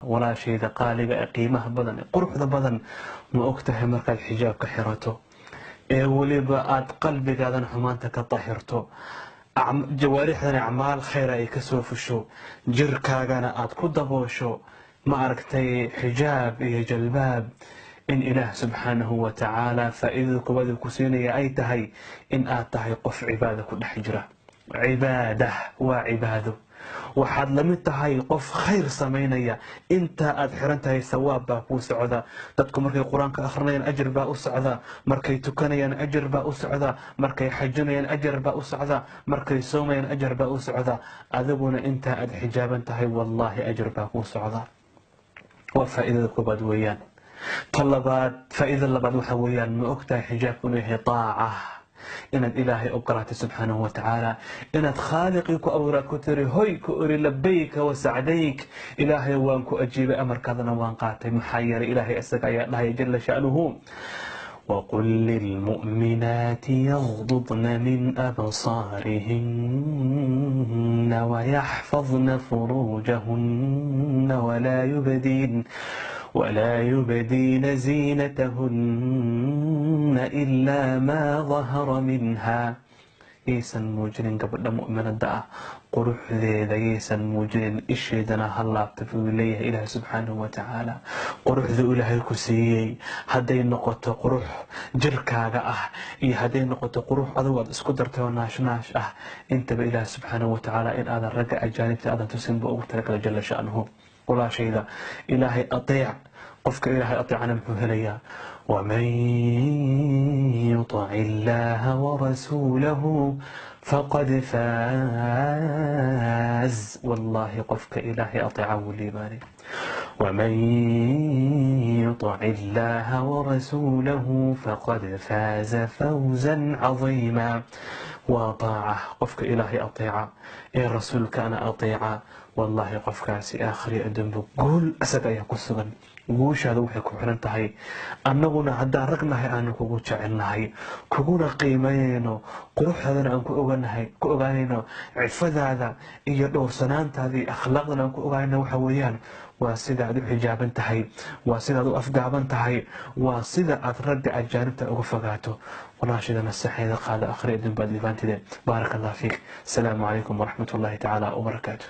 ولا شيء قالق قيمه بدن قرحده بدن ما ogtahay markaad xijaabka xirato ee waliba aad qalbigaadan xumaanta ka tahirto jawaarixdan acmaal khayr ay ka soo fusho jirkaagana aad ku daboosho ma aragtay xijaab iyo jalbaab in ilaah subhanahu wa ta'ala faa'iidada kubada ku siinaya ay tahay in aad tahay qof cibaado ku dhex jira cibaada waa cibaado waxaad la mid tahay qof khayr sameynaya inta aad xiran tahay sawaab baa kuu socda dadku markay quraanka akhrinayaan ajir baa u socda markay tukanayaan ajir baa u socda markay xajinayaan ajir baa u socda markay soomayaan ajir baa u socda adiguna inta aad xijaaban tahay wallahi ajir baa kuu socda waa faa'iidada koobaad weeyaan talabaad faa'iidada labaad waxa weeyaan ma ogtahay xijaabku inuu yahay taaca inaad ilaahay oggolaatay subxaanahu wa tacaala inaad khaaliqii ku abuuraad ku tiri hoy ku ori labayka wa sacdayk ilaahay waan ku ajiibay amarkaadana waan qaatay maxaa yeelay ilaahay isaga ayaa dhahaya jalla sha'nuhu وقل للمؤمنات يغضضن من أبصارهن ويحفظن فروجهن ولا يبدين زينتهن إلا ما ظهر منها يسن موجرين قبل مؤمنة قروح ذي يسن موجرين إشيدنا هلا بتفو إليه إله سبحانه وتعالى قروح ذي إله الكسيي هذي النقطة قروح جركاغا هذي النقطة قروح أذوات اسكدرته وناش انت بإله سبحانه وتعالى إن هذا الرجع أجانب هذا تسن بأغتلك جل شأنه ولا شيء ذا إلهي أطيع قفك إلهي أطيعنا محهليا ومن يطع الله ورسوله فقد فاز والله قفك إلهي أطيعه لباني ومن يطع الله ورسوله فقد فاز فوزا عظيما وطاعة قفك إلهي أطيعه إيه رسول كان أطيعه والله قفك سي آخري أدنب قول أسد أيها قصغا guushaada waxay ku xiran tahay annaguna haddaan ragnahay aanu kugu jecelnahay kuguna qiimeynayno quruxdaadana aan ku ogaanayno cifadaada iyo dhowrsanaantaada iyo akhlaaqdana aan ku ogaanayno waxa weeyaan waa sida aad u xijaaban tahay waa sida aad u afgaaban tahay waa sida aad ragga ajaanibta uga fogaato walaashidana saxeeda qaada akhri idin baad libaantide baaraka allah fiik asalaamu calaykum waraxmatullaahi tacaala wabarakaatu